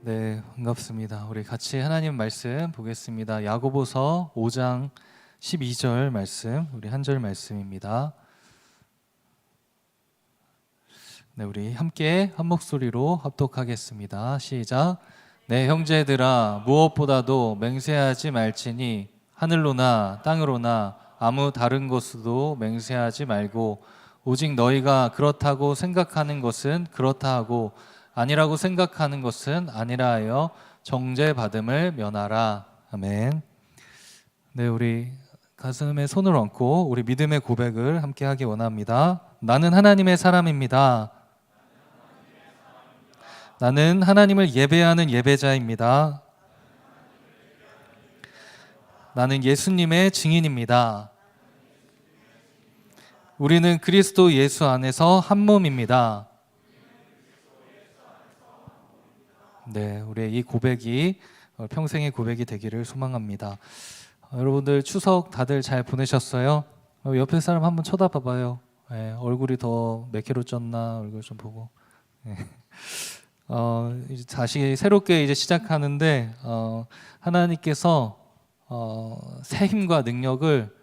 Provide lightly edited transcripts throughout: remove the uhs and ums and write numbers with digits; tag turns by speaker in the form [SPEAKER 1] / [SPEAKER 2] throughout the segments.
[SPEAKER 1] 네, 반갑습니다. 우리 같이 하나님 말씀 보겠습니다. 야고보서 5장 12절 말씀, 우리 한 절 말씀입니다. 네, 우리 함께 한 목소리로 합독하겠습니다. 시작. 네, 형제들아, 무엇보다도 맹세하지 말지니 하늘로나 땅으로나 아무 다른 곳으로도 맹세하지 말고 오직 너희가 그렇다고 생각하는 것은 그렇다 하고 아니라고 생각하는 것은 아니라 하여 정죄받음을 면하라. 아멘. 네, 우리 가슴에 손을 얹고 우리 믿음의 고백을 함께 하기 원합니다. 나는 하나님의 사람입니다. 나는 하나님을 예배하는 예배자입니다. 나는 예수님의 증인입니다. 우리는 그리스도 예수 안에서 한 몸입니다. 네, 우리의 이 고백이 평생의 고백이 되기를 소망합니다. 여러분들 추석 다들 잘 보내셨어요? 옆에 사람 한번 쳐다봐봐요. 네, 얼굴이 더 몇 킬로 쪘나 얼굴 좀 보고. 네. 이제 다시 새롭게 이제 시작하는데 하나님께서 새 힘과 능력을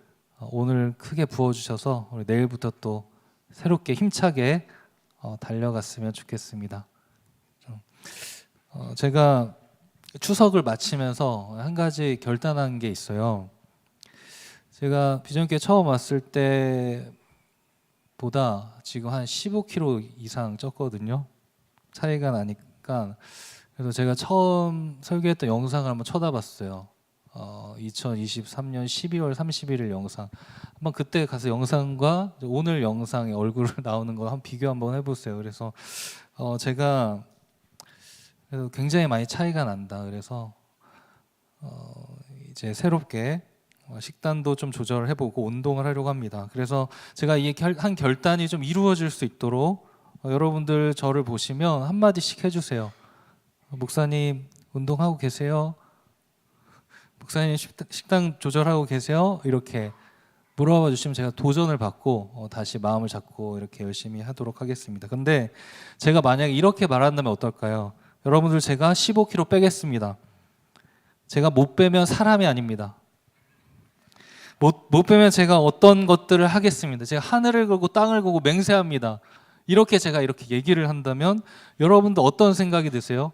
[SPEAKER 1] 오늘 크게 부어주셔서 우리 내일부터 또 새롭게 힘차게 달려갔으면 좋겠습니다. 제가 추석을 마치면서 한 가지 결단한 게 있어요. 제가 비전교회 처음 왔을 때보다 지금 한 15kg 이상 쪘거든요. 차이가 나니까. 그래서 제가 처음 설교했던 영상을 한번 쳐다봤어요. 2023년 12월 31일 영상. 한번 그때 가서 영상과 오늘 영상의 얼굴 나오는 거 한번 비교 한번 해보세요. 그래서 제가 굉장히 많이 차이가 난다. 그래서 이제 새롭게 식단도 좀 조절을 해보고 운동을 하려고 합니다. 그래서 제가 이 한 결단이 좀 이루어질 수 있도록 여러분들 저를 보시면 한마디씩 해주세요. 목사님 운동하고 계세요? 목사님 식단 조절하고 계세요? 이렇게 물어봐 주시면 제가 도전을 받고 다시 마음을 잡고 이렇게 열심히 하도록 하겠습니다. 근데 제가 만약에 이렇게 말한다면 어떨까요? 여러분들 제가 15kg 빼겠습니다. 제가 못 빼면 사람이 아닙니다. 못 빼면 제가 어떤 것들을 하겠습니다. 제가 하늘을 걸고 땅을 걸고 맹세합니다. 이렇게 제가 이렇게 얘기를 한다면 여러분도 어떤 생각이 드세요?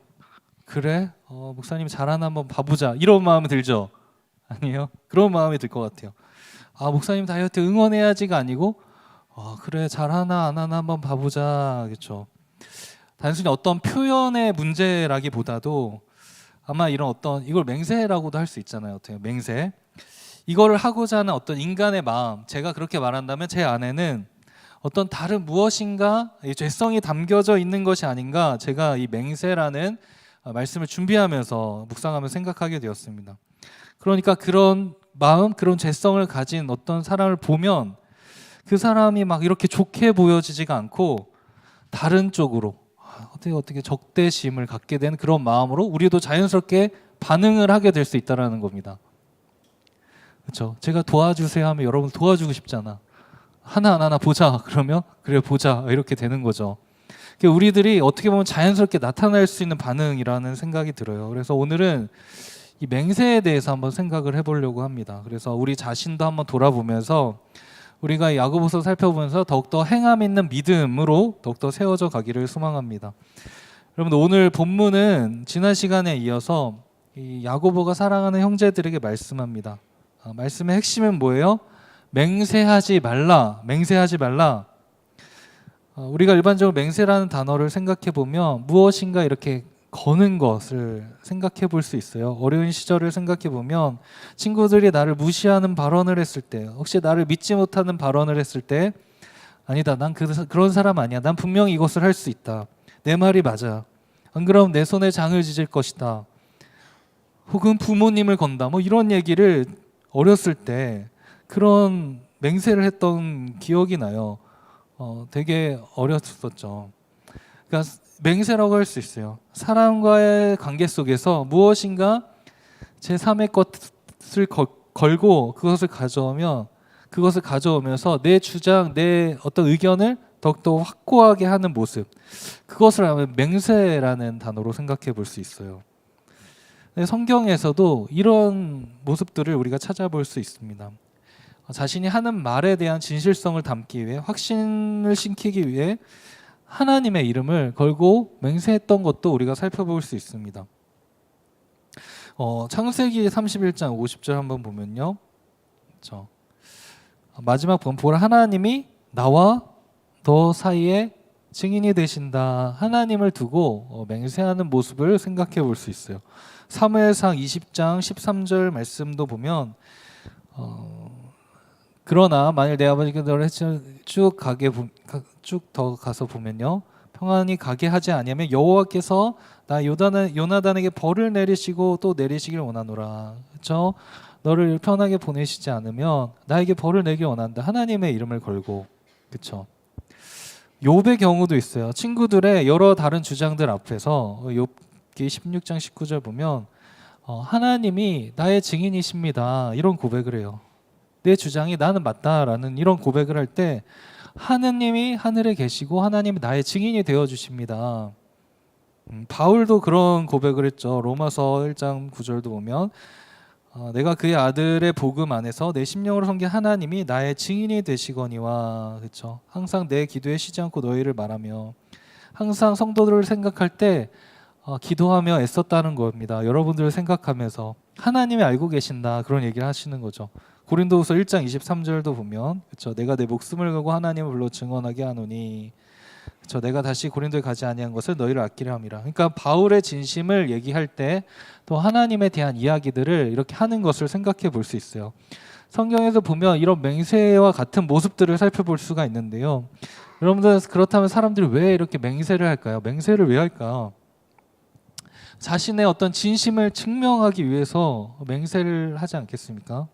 [SPEAKER 1] 그래? 목사님 잘하나 한번 봐보자. 이런 마음이 들죠? 아니에요? 그런 마음이 들 것 같아요. 목사님 다이어트 응원해야지가 아니고 그래 잘하나 안 하나 한번 봐보자. 그렇죠? 단순히 어떤 표현의 문제라기보다도 아마 이런 어떤 이걸 맹세라고도 할 수 있잖아요. 어떻게 맹세? 이거를 하고자 하는 어떤 인간의 마음, 제가 그렇게 말한다면 제 안에는 어떤 다른 무엇인가 죄성이 담겨져 있는 것이 아닌가, 제가 이 맹세라는 말씀을 준비하면서 묵상하면서 생각하게 되었습니다. 그러니까 그런 마음, 그런 죄성을 가진 어떤 사람을 보면 그 사람이 막 이렇게 좋게 보여지지가 않고 다른 쪽으로 어떻게 적대심을 갖게 된 그런 마음으로 우리도 자연스럽게 반응을 하게 될 수 있다는 겁니다. 그렇죠? 제가 도와주세요 하면 여러분 도와주고 싶잖아. 하나 보자 그러면 그래 보자 이렇게 되는 거죠. 우리들이 어떻게 보면 자연스럽게 나타날 수 있는 반응이라는 생각이 들어요. 그래서 오늘은 이 맹세에 대해서 한번 생각을 해보려고 합니다. 그래서 우리 자신도 한번 돌아보면서 우리가 야고보서 살펴보면서 더욱더 행함 있는 믿음으로 더욱더 세워져 가기를 소망합니다. 여러분 오늘 본문은 지난 시간에 이어서 이 야고보가 사랑하는 형제들에게 말씀합니다. 말씀의 핵심은 뭐예요? 맹세하지 말라. 맹세하지 말라. 우리가 일반적으로 맹세라는 단어를 생각해 보면 무엇인가 이렇게 거는 것을 생각해 볼 수 있어요. 어려운 시절을 생각해 보면 친구들이 나를 무시하는 발언을 했을 때, 혹시 나를 믿지 못하는 발언을 했을 때, 아니다, 난 그런 사람 아니야. 난 분명히 이것을 할 수 있다. 내 말이 맞아. 안 그러면 내 손에 장을 지질 것이다. 혹은 부모님을 건다. 뭐 이런 얘기를 어렸을 때 그런 맹세를 했던 기억이 나요. 되게 어렸었죠. 그러니까 맹세라고 할 수 있어요. 사람과의 관계 속에서 무엇인가 제3의 것을 걸고 그것을 가져오면서 내 주장, 내 어떤 의견을 더욱더 확고하게 하는 모습, 그것을 아마 맹세라는 단어로 생각해 볼 수 있어요. 성경에서도 이런 모습들을 우리가 찾아볼 수 있습니다. 자신이 하는 말에 대한 진실성을 담기 위해, 확신을 심기기 위해 하나님의 이름을 걸고 맹세했던 것도 우리가 살펴볼 수 있습니다. 창세기 31장 50절 한번 보면요, 그렇죠? 마지막 보라, 하나님이 나와 너 사이에 증인이 되신다. 하나님을 두고 맹세하는 모습을 생각해 볼 수 있어요. 사무엘상 20장 13절 말씀도 보면 그러나 만일 내 아버지께 너를 쭉 더 가서 보면요, 평안히 가게 하지 아니하면 여호와께서 나 요나단에게 벌을 내리시고 또 내리시길 원하노라. 그렇죠? 너를 편하게 보내시지 않으면 나에게 벌을 내길 원한다. 하나님의 이름을 걸고. 그렇죠? 욥의 경우도 있어요. 친구들의 여러 다른 주장들 앞에서 욥기 16장 19절 보면 하나님이 나의 증인이십니다. 이런 고백을 해요. 내 주장이 나는 맞다라는 이런 고백을 할 때 하느님이 하늘에 계시고 하나님이 나의 증인이 되어 주십니다. 바울도 그런 고백을 했죠. 로마서 1장 9절도 보면 내가 그의 아들의 복음 안에서 내 심령으로 섬긴 하나님이 나의 증인이 되시거니와. 그렇죠? 항상 내 기도에 쉬지 않고 너희를 말하며, 항상 성도들을 생각할 때 기도하며 애썼다는 겁니다. 여러분들을 생각하면서 하나님이 알고 계신다, 그런 얘기를 하시는 거죠. 고린도후서 1장 23절도 보면, 그렇죠? 내가 내 목숨을 걸고 하나님을 불러 증언하게 하노니, 그렇죠? 내가 다시 고린도에 가지 아니한 것을 너희를 아끼려 함이라. 그러니까 바울의 진심을 얘기할 때 또 하나님에 대한 이야기들을 이렇게 하는 것을 생각해 볼 수 있어요. 성경에서 보면 이런 맹세와 같은 모습들을 살펴볼 수가 있는데요. 여러분들, 그렇다면 사람들이 왜 이렇게 맹세를 할까요? 맹세를 왜 할까? 자신의 어떤 진심을 증명하기 위해서 맹세를 하지 않겠습니까?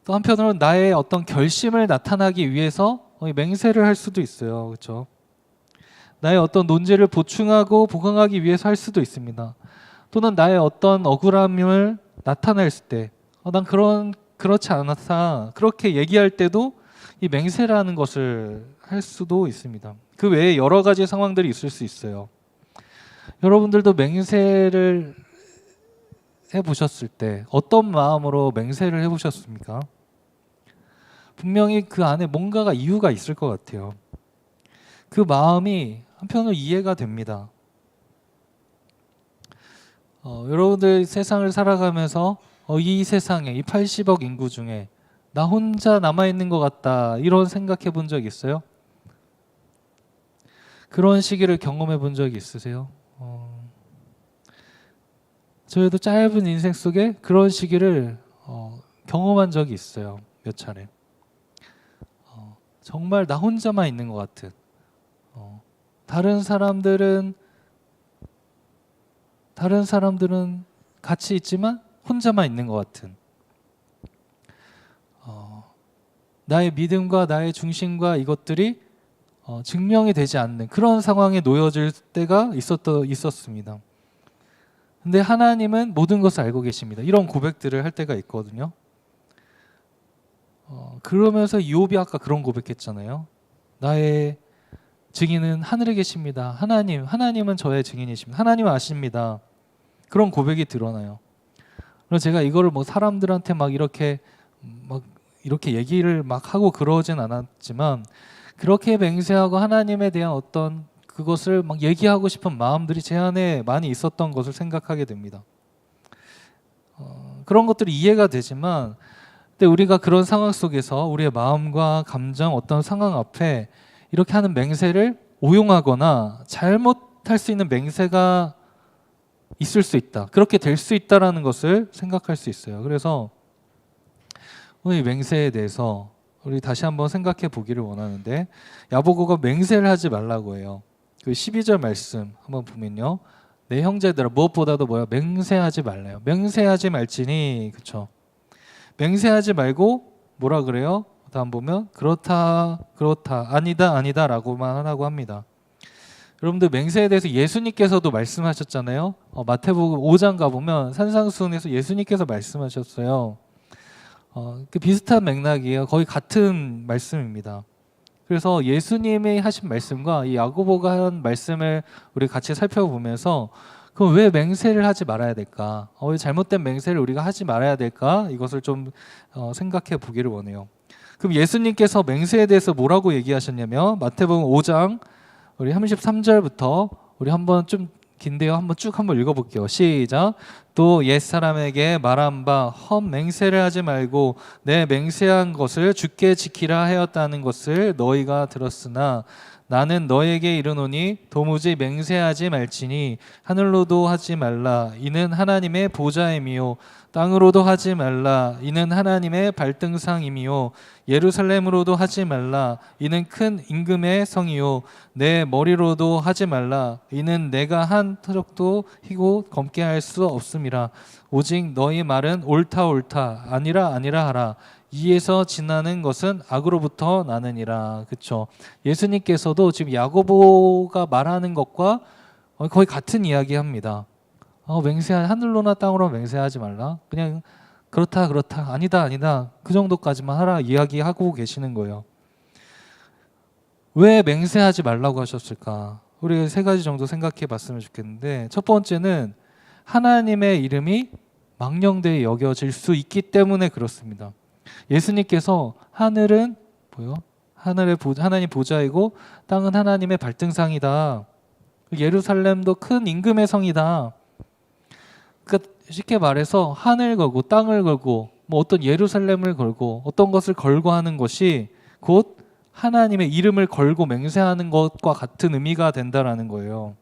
[SPEAKER 1] 또 한편으로는 나의 어떤 결심을 나타나기 위해서 맹세를 할 수도 있어요. 그렇죠? 나의 어떤 논지를 보충하고 보강하기 위해서 할 수도 있습니다. 또는 나의 어떤 억울함을 나타냈을 때 난 그렇지 않았다, 그렇게 얘기할 때도 이 맹세라는 것을 할 수도 있습니다. 그 외에 여러 가지 상황들이 있을 수 있어요. 여러분들도 맹세를 해보셨을 때 어떤 마음으로 맹세를 해보셨습니까? 분명히 그 안에 뭔가가 이유가 있을 것 같아요. 그 마음이 한편으로 이해가 됩니다. 여러분들 세상을 살아가면서 이 세상에, 이 80억 인구 중에 나 혼자 남아있는 것 같다, 이런 생각해 본 적 있어요? 그런 시기를 경험해 본 적이 있으세요? 저희도 짧은 인생 속에 그런 시기를 경험한 적이 있어요. 몇 차례. 정말 나 혼자만 있는 것 같은, 다른 사람들은 같이 있지만 혼자만 있는 것 같은, 나의 믿음과 나의 중심과 이것들이 증명이 되지 않는 그런 상황에 놓여질 때가 있었습니다. 근데 하나님은 모든 것을 알고 계십니다. 이런 고백들을 할 때가 있거든요. 그러면서 욥이 아까 그런 고백했잖아요. 나의 증인은 하늘에 계십니다. 하나님은 저의 증인이십니다. 하나님은 아십니다. 그런 고백이 드러나요. 그래서 제가 이거를 뭐 사람들한테 막 이렇게 얘기를 막 하고 그러진 않았지만, 그렇게 맹세하고 하나님에 대한 어떤 그것을 막 얘기하고 싶은 마음들이 제 안에 많이 있었던 것을 생각하게 됩니다. 그런 것들이 이해가 되지만, 근데 우리가 그런 상황 속에서 우리의 마음과 감정, 어떤 상황 앞에 이렇게 하는 맹세를 오용하거나 잘못할 수 있는 맹세가 있을 수 있다, 그렇게 될 수 있다라는 것을 생각할 수 있어요. 그래서 오늘 이 맹세에 대해서 우리 다시 한번 생각해 보기를 원하는데, 야고보가 맹세를 하지 말라고 해요. 그 12절 말씀 한번 보면요, 내 형제들아 무엇보다도 맹세하지 말래요. 맹세하지 말지니. 그렇죠? 맹세하지 말고 뭐라 그래요? 다음 보면 그렇다 아니다 라고만 하라고 합니다. 여러분들, 맹세에 대해서 예수님께서도 말씀하셨잖아요. 마태복음 5장 가보면 산상수훈에서 예수님께서 말씀하셨어요. 그 비슷한 맥락이에요. 거의 같은 말씀입니다. 그래서 예수님이 하신 말씀과 이 야고보가 한 말씀을 우리 같이 살펴보면서 그럼 왜 맹세를 하지 말아야 될까? 왜 잘못된 맹세를 우리가 하지 말아야 될까? 이것을 좀 생각해 보기를 원해요. 그럼 예수님께서 맹세에 대해서 뭐라고 얘기하셨냐면 마태복음 5장 우리 33절부터 우리 한번 좀 긴데요. 한번 쭉 한번 읽어볼게요. 시작. 또 옛사람에게 말한 바 헛맹세를 하지 말고 내 맹세한 것을 주께 지키라 하였다는 것을 너희가 들었으나 나는 너에게 이르노니 도무지 맹세하지 말지니 하늘로도 하지 말라 이는 하나님의 보좌임이요 땅으로도 하지 말라 이는 하나님의 발등상임이요 예루살렘으로도 하지 말라 이는 큰 임금의 성이요 내 머리로도 하지 말라 이는 내가 한 터적도 희고 검게 할 수 없음이라 오직 너희 말은 옳다 옳다 아니라 아니라 하라 이에서 지나는 것은 악으로부터 나느니라. 그렇죠. 예수님께서도 지금 야고보가 말하는 것과 거의 같은 이야기합니다. 하늘로나 땅으로 맹세하지 말라. 그냥 그렇다 그렇다 아니다 아니다 그 정도까지만 하라 이야기하고 계시는 거예요. 왜 맹세하지 말라고 하셨을까? 우리 세 가지 정도 생각해 봤으면 좋겠는데 첫 번째는 하나님의 이름이 망령되이 여겨질 수 있기 때문에 그렇습니다. 예수님께서 하늘은 뭐요? 하나님 보좌이고 땅은 하나님의 발등상이다. 예루살렘도 큰 임금의 성이다. 그러니까 쉽게 말해서 하늘 걸고 땅을 걸고 뭐 어떤 예루살렘을 걸고 어떤 것을 걸고 하는 것이 곧 하나님의 이름을 걸고 맹세하는 것과 같은 의미가 된다라는 거예요.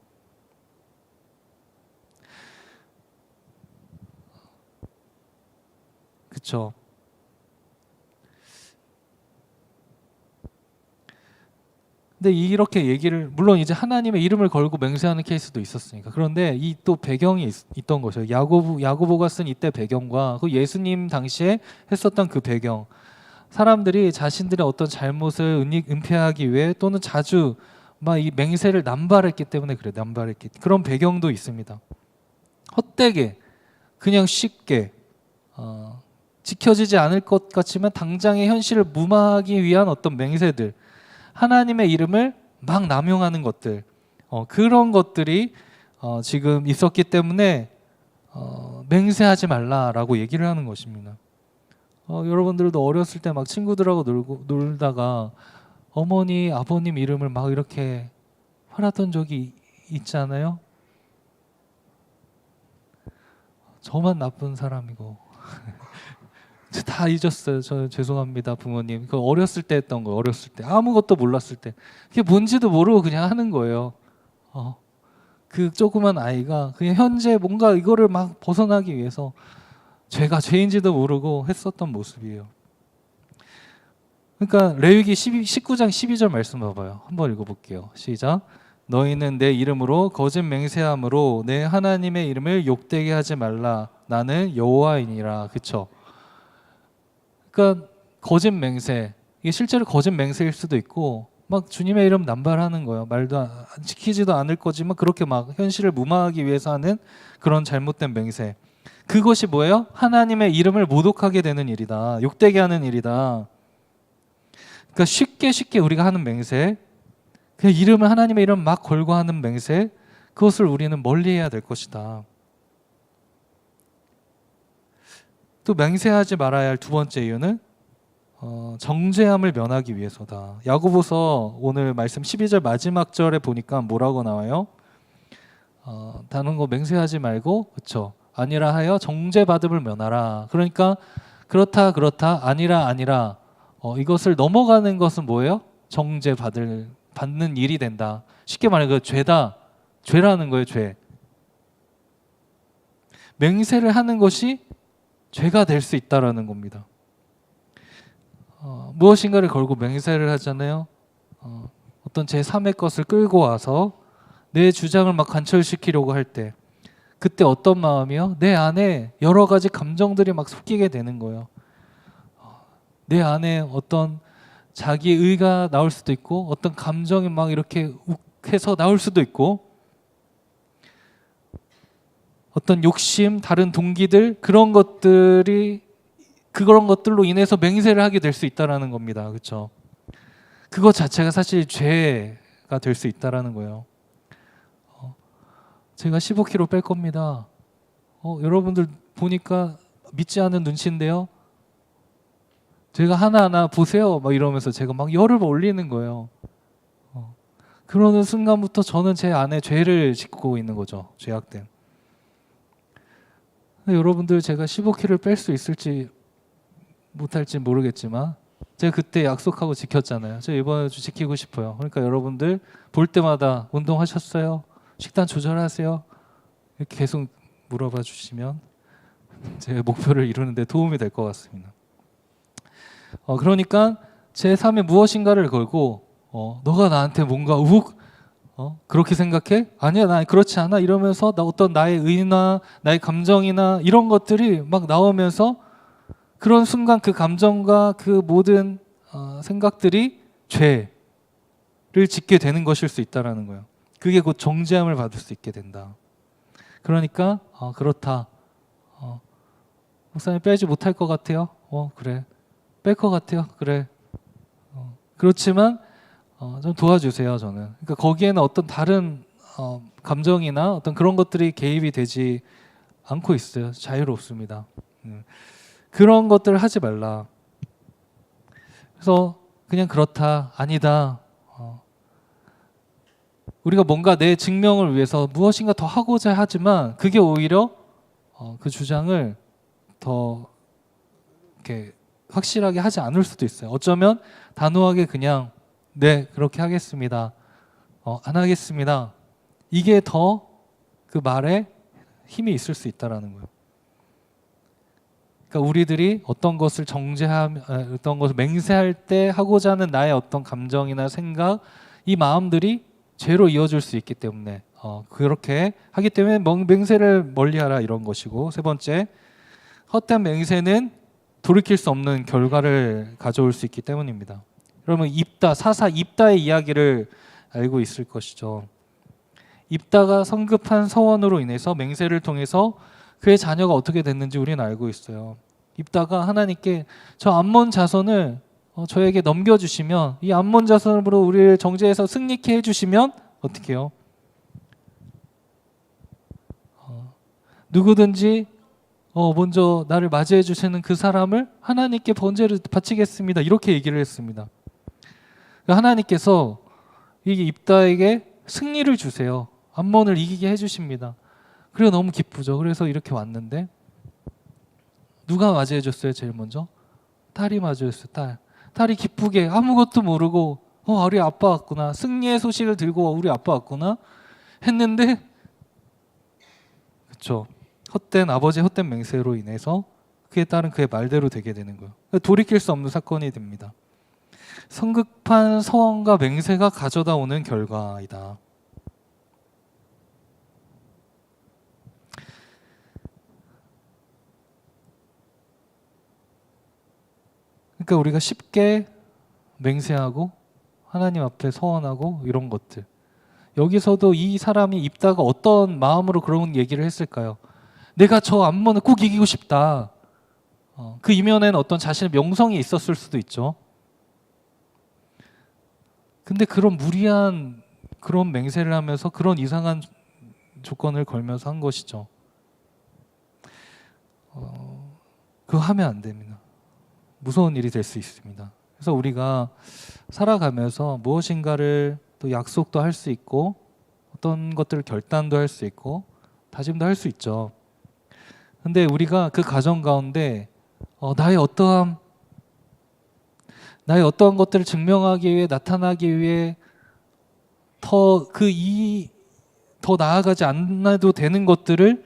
[SPEAKER 1] 그렇죠. 근데 이렇게 얘기를 물론 이제 하나님의 이름을 걸고 맹세하는 케이스도 있었으니까 그런데 이 또 배경이 있던 것이죠. 야고보가 쓴 이때 배경과 그 예수님 당시에 했었던 그 배경 사람들이 자신들의 어떤 잘못을 은폐하기 위해 또는 자주 막 이 맹세를 남발했기 때문에 그래 남발했기 그런 배경도 있습니다. 헛되게 그냥 쉽게 지켜지지 않을 것 같지만 당장의 현실을 무마하기 위한 어떤 맹세들 하나님의 이름을 막 남용하는 것들 그런 것들이 지금 있었기 때문에 맹세하지 말라라고 얘기를 하는 것입니다. 여러분들도 어렸을 때 막 친구들하고 놀다가 어머니 아버님 이름을 막 이렇게 팔았던 적이 있잖아요. 저만 나쁜 사람이고 다 잊었어요. 저 죄송합니다 부모님. 그 어렸을 때 했던 거 어렸을 때 아무것도 몰랐을 때 그게 뭔지도 모르고 그냥 하는 거예요. 그 조그만 아이가 그냥 현재 뭔가 이거를 막 벗어나기 위해서 죄가 죄인지도 모르고 했었던 모습이에요. 그러니까 레위기 19장 12절 말씀 봐봐요. 한번 읽어볼게요. 시작. 너희는 내 이름으로 거짓 맹세함으로 내 하나님의 이름을 욕되게 하지 말라. 나는 여호와이니라. 그렇죠? 그러니까 거짓 맹세 이게 실제로 거짓 맹세일 수도 있고 막 주님의 이름 남발하는 거예요. 말도 지키지도 않을 거지만 그렇게 막 현실을 무마하기 위해서 하는 그런 잘못된 맹세. 그것이 뭐예요? 하나님의 이름을 모독하게 되는 일이다. 욕되게 하는 일이다. 그러니까 쉽게 우리가 하는 맹세, 그 이름을 하나님의 이름 막 걸고 하는 맹세, 그것을 우리는 멀리해야 될 것이다. 또 맹세하지 말아야 할 두 번째 이유는 정죄함을 면하기 위해서다. 야고보서 오늘 말씀 12절 마지막 절에 보니까 뭐라고 나와요? 다른 거 맹세하지 말고 그렇죠. 아니라 하여 정죄받음을 면하라. 그러니까 그렇다 아니라 이것을 넘어가는 것은 뭐예요? 받는 일이 된다. 쉽게 말해 그 죄라는 거예요. 죄. 맹세를 하는 것이 죄가 될 수 있다라는 겁니다. 무엇인가를 걸고 맹세를 하잖아요. 어떤 제3의 것을 끌고 와서 내 주장을 막 관철시키려고 할 때 그때 어떤 마음이요? 내 안에 여러 가지 감정들이 막 섞이게 되는 거예요. 내 안에 어떤 자기 의가 나올 수도 있고 어떤 감정이 막 이렇게 욱해서 나올 수도 있고 어떤 욕심, 다른 동기들 그런 것들로 인해서 맹세를 하게 될 수 있다라는 겁니다. 그렇죠? 그것 자체가 사실 죄가 될 수 있다라는 거예요. 제가 15kg 뺄 겁니다. 여러분들 보니까 믿지 않는 눈치인데요. 제가 하나하나 보세요. 막 이러면서 제가 막 열을 올리는 거예요. 그러는 순간부터 저는 제 안에 죄를 짓고 있는 거죠. 죄악된. 여러분들 제가 15kg를 뺄 수 있을지 못할지 모르겠지만 제가 그때 약속하고 지켰잖아요. 제가 이번에도 지키고 싶어요. 그러니까 여러분들 볼 때마다 운동하셨어요? 식단 조절하세요? 이렇게 계속 물어봐 주시면 제 목표를 이루는 데 도움이 될 것 같습니다. 그러니까 제 삶에 무엇인가를 걸고 너가 나한테 뭔가 그렇게 생각해? 아니야, 나 그렇지 않아. 이러면서 어떤 나의 의나 나의 감정이나 이런 것들이 막 나오면서 그런 순간 그 감정과 그 모든 생각들이 죄를 짓게 되는 것일 수 있다라는 거예요. 그게 곧 정죄함을 받을 수 있게 된다. 그러니까 그렇다. 목사님 빼지 못할 것 같아요. 그래. 뺄 것 같아요. 그래. 그렇지만 좀 도와주세요. 저는. 그러니까 거기에는 어떤 다른 감정이나 어떤 그런 것들이 개입이 되지 않고 있어요. 자유롭습니다. 그런 것들을 하지 말라. 그래서 그냥 그렇다, 아니다. 우리가 뭔가 내 증명을 위해서 무엇인가 더 하고자 하지만 그게 오히려 그 주장을 더 이렇게 확실하게 하지 않을 수도 있어요. 어쩌면 단호하게 그냥 네, 그렇게 하겠습니다. 안 하겠습니다. 이게 더 그 말에 힘이 있을 수 있다라는 거예요. 그러니까 우리들이 어떤 것을 어떤 것을 맹세할 때 하고자 하는 나의 어떤 감정이나 생각, 이 마음들이 죄로 이어질 수 있기 때문에 그렇게 하기 때문에 맹세를 멀리하라 이런 것이고, 세 번째, 헛된 맹세는 돌이킬 수 없는 결과를 가져올 수 있기 때문입니다. 여러분 사사 입다의 이야기를 알고 있을 것이죠. 입다가 성급한 서원으로 인해서 맹세를 통해서 그의 자녀가 어떻게 됐는지 우리는 알고 있어요. 입다가 하나님께 저 암몬 자손을 저에게 넘겨주시면, 이 암몬 자손으로 우리를 정죄해서 승리케 해주시면 어떻게 해요? 누구든지 먼저 나를 맞이해 주시는 그 사람을 하나님께 번제를 바치겠습니다. 이렇게 얘기를 했습니다. 하나님께서 이 입다에게 승리를 주세요. 암몬을 이기게 해주십니다. 그래서 너무 기쁘죠. 그래서 이렇게 왔는데 누가 맞이해 줬어요? 제일 먼저 딸이 맞이해 줬어요. 딸이 기쁘게 아무것도 모르고 우리 아빠 왔구나, 승리의 소식을 들고 우리 아빠 왔구나 했는데, 그렇죠, 아버지의 헛된 맹세로 인해서 그에 따른 그의 말대로 되게 되는 거예요. 돌이킬 수 없는 사건이 됩니다. 성급한 서원과 맹세가 가져다 오는 결과이다. 그러니까 우리가 쉽게 맹세하고 하나님 앞에 서원하고 이런 것들, 여기서도 이 사람이 입다가 어떤 마음으로 그런 얘기를 했을까요? 내가 저 암몬을 꼭 이기고 싶다. 그 이면에는 어떤 자신의 명성이 있었을 수도 있죠. 근데 그런 무리한 그런 맹세를 하면서 그런 이상한 조건을 걸면서 한 것이죠. 그거 하면 안 됩니다. 무서운 일이 될 수 있습니다. 그래서 우리가 살아가면서 무엇인가를 또 약속도 할 수 있고 어떤 것들을 결단도 할 수 있고 다짐도 할 수 있죠. 근데 우리가 그 과정 가운데 나의 어떠한 것들을 증명하기 위해, 나타나기 위해 더 나아가지 않아도 되는 것들을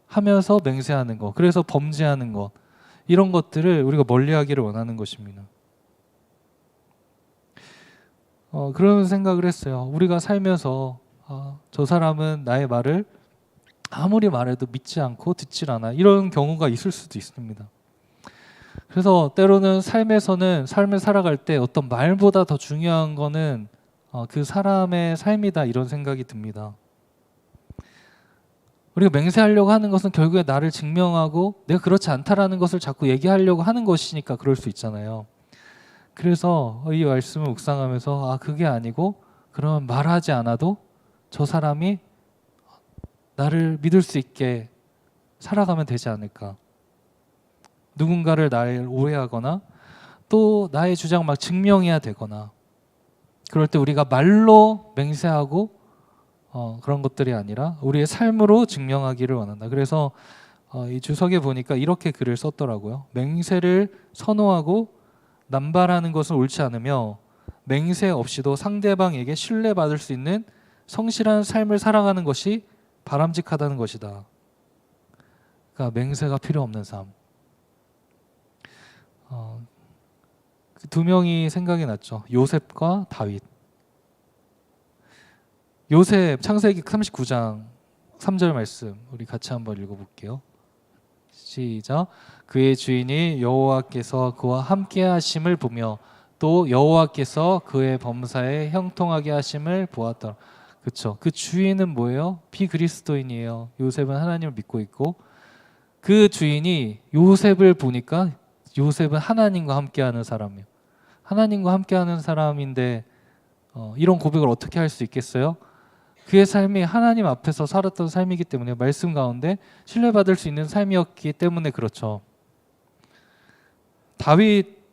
[SPEAKER 1] 하면서 맹세하는 것, 그래서 범죄하는 것, 이런 것들을 우리가 멀리하기를 원하는 것입니다. 그런 생각을 했어요. 우리가 살면서 저 사람은 나의 말을 아무리 말해도 믿지 않고 듣질 않아, 이런 경우가 있을 수도 있습니다. 그래서 때로는 삶을 살아갈 때 어떤 말보다 더 중요한 거는 그 사람의 삶이다, 이런 생각이 듭니다. 우리가 맹세하려고 하는 것은 결국에 나를 증명하고 내가 그렇지 않다라는 것을 자꾸 얘기하려고 하는 것이니까 그럴 수 있잖아요. 그래서 이 말씀을 묵상하면서 아 그게 아니고 그러면 말하지 않아도 저 사람이 나를 믿을 수 있게 살아가면 되지 않을까. 누군가를 나를 오해하거나 또 나의 주장 막 증명해야 되거나 그럴 때 우리가 말로 맹세하고 그런 것들이 아니라 우리의 삶으로 증명하기를 원한다. 그래서 이 주석에 보니까 이렇게 글을 썼더라고요. 맹세를 선호하고 남발하는 것은 옳지 않으며 맹세 없이도 상대방에게 신뢰받을 수 있는 성실한 삶을 살아가는 것이 바람직하다는 것이다. 그러니까 맹세가 필요 없는 삶. 그 두 명이 생각이 났죠. 요셉과 다윗. 요셉 창세기 39장 3절 말씀 우리 같이 한번 읽어볼게요. 시작. 그의 주인이 여호와께서 그와 함께 하심을 보며 또 여호와께서 그의 범사에 형통하게 하심을 보았더라. 그렇죠. 그 주인은 뭐예요? 비그리스도인이에요. 요셉은 하나님을 믿고 있고 그 주인이 요셉을 보니까 요셉은 하나님과 함께하는 사람이에요. 하나님과 함께하는 사람인데 이런 고백을 어떻게 할 수 있겠어요? 그의 삶이 하나님 앞에서 살았던 삶이기 때문에 말씀 가운데 신뢰받을 수 있는 삶이었기 때문에 그렇죠. 다윗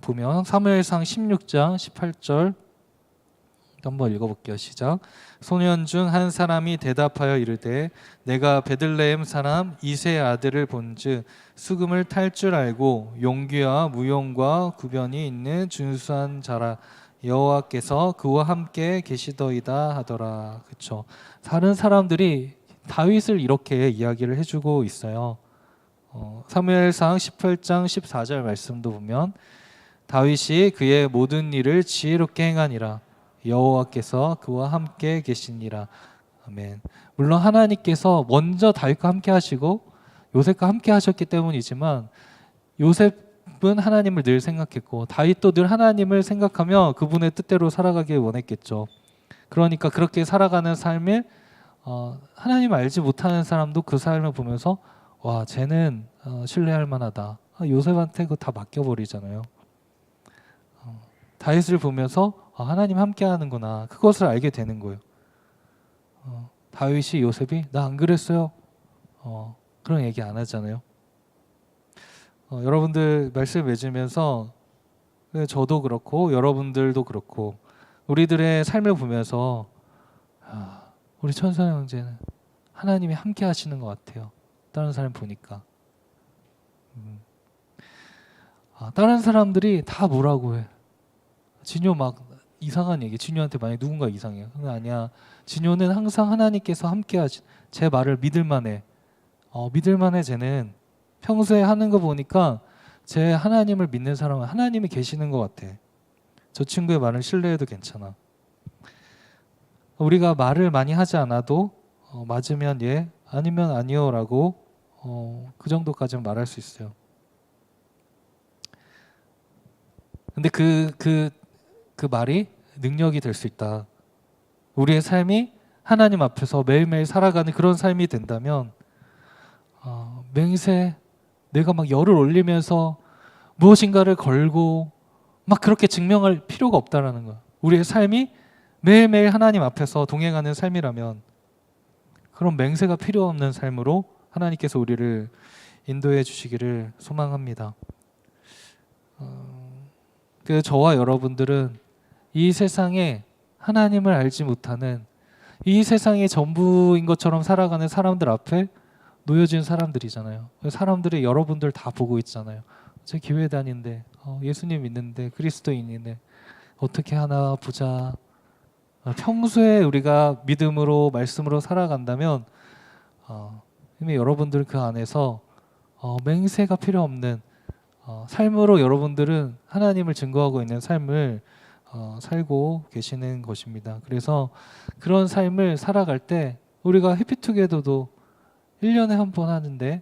[SPEAKER 1] 보면 사무엘상 16장 18절 한번 읽어볼게요. 시작. 소년 중 한 사람이 대답하여 이르되 내가 베들레헴 사람 이새의 아들을 본즉 수금을 탈 줄 알고 용기와 무용과 구변이 있는 준수한 자라 여호와께서 그와 함께 계시더이다 하더라. 그렇죠. 다른 사람들이 다윗을 이렇게 이야기를 해주고 있어요. 사무엘상 18장 14절 말씀도 보면 다윗이 그의 모든 일을 지혜롭게 행하니라 여호와께서 그와 함께 계시니라. 아멘. 물론 하나님께서 먼저 다윗과 함께 하시고 요셉과 함께 하셨기 때문이지만 요셉은 하나님을 늘 생각했고 다윗도 늘 하나님을 생각하며 그분의 뜻대로 살아가길 원했겠죠. 그러니까 그렇게 살아가는 삶을 하나님 알지 못하는 사람도 그 삶을 보면서 와 쟤는 신뢰할 만하다. 요셉한테 그거 다 맡겨버리잖아요. 다윗을 보면서 하나님 함께 하는구나. 그것을 알게 되는 거예요. 다윗이 요셉이 나 안 그랬어요. 그런 얘기 안 하잖아요. 여러분들 말씀 맺으면서 저도 그렇고 여러분들도 그렇고 우리들의 삶을 보면서 우리 천선 형제는 하나님이 함께 하시는 것 같아요. 다른 사람 보니까 다른 사람들이 다 뭐라고 해. 진효 막 이상한 얘기. 진효한테 만약 누군가 이상해요. 아니야. 진효는 항상 하나님께서 함께 하시. 제 말을 믿을만해. 믿을만해. 쟤는 평소에 하는 거 보니까 제 하나님을 믿는 사람은 하나님이 계시는 것 같아. 저 친구의 말을 신뢰해도 괜찮아. 우리가 말을 많이 하지 않아도 맞으면 예, 아니면 아니요라고 그 정도까지는 말할 수 있어요. 근데 그 말이 능력이 될 수 있다. 우리의 삶이 하나님 앞에서 매일매일 살아가는 그런 삶이 된다면 맹세 내가 막 열을 올리면서 무엇인가를 걸고 막 그렇게 증명할 필요가 없다라는 거야. 우리의 삶이 매일매일 하나님 앞에서 동행하는 삶이라면 그런 맹세가 필요 없는 삶으로 하나님께서 우리를 인도해 주시기를 소망합니다. 저와 여러분들은 이 세상에 하나님을 알지 못하는 이 세상의 전부인 것처럼 살아가는 사람들 앞에 놓여진 사람들이잖아요. 사람들이 여러분들 다 보고 있잖아요. 저 교회 다니는데 예수님 믿는데 그리스도인인데 어떻게 하나 보자. 평소에 우리가 믿음으로 말씀으로 살아간다면 이미 여러분들 그 안에서 맹세가 필요 없는 삶으로 여러분들은 하나님을 증거하고 있는 삶을 살고 계시는 것입니다. 그래서 그런 삶을 살아갈 때 우리가 해피투게더도 1년에 한 번 하는데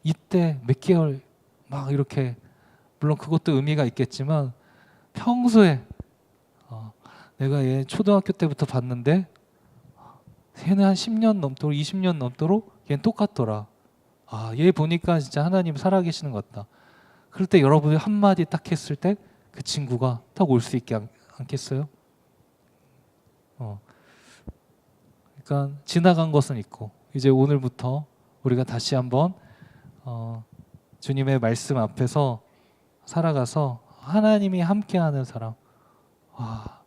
[SPEAKER 1] 이때 몇 개월 막 이렇게 물론 그것도 의미가 있겠지만 평소에 내가 얘 초등학교 때부터 봤는데 얘는 한 10년 넘도록 20년 넘도록 얘는 똑같더라. 얘 보니까 진짜 하나님 살아계시는 것 같다. 그럴 때 여러분이 한마디 딱 했을 때 그 친구가 딱 올 수 있게 않겠어요? 그러니까 지나간 것은 있고 이제 오늘부터 우리가 다시 한번 주님의 말씀 앞에서 살아가서 하나님이 함께하는 사람. 와,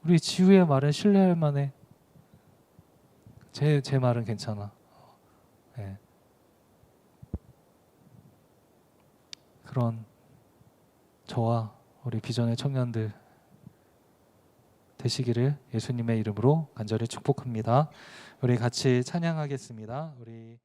[SPEAKER 1] 우리 지우의 말은 신뢰할 만해. 제 말은 괜찮아. 네. 그런 저와 우리 비전의 청년들 되시기를 예수님의 이름으로 간절히 축복합니다. 우리 같이 찬양하겠습니다. 우리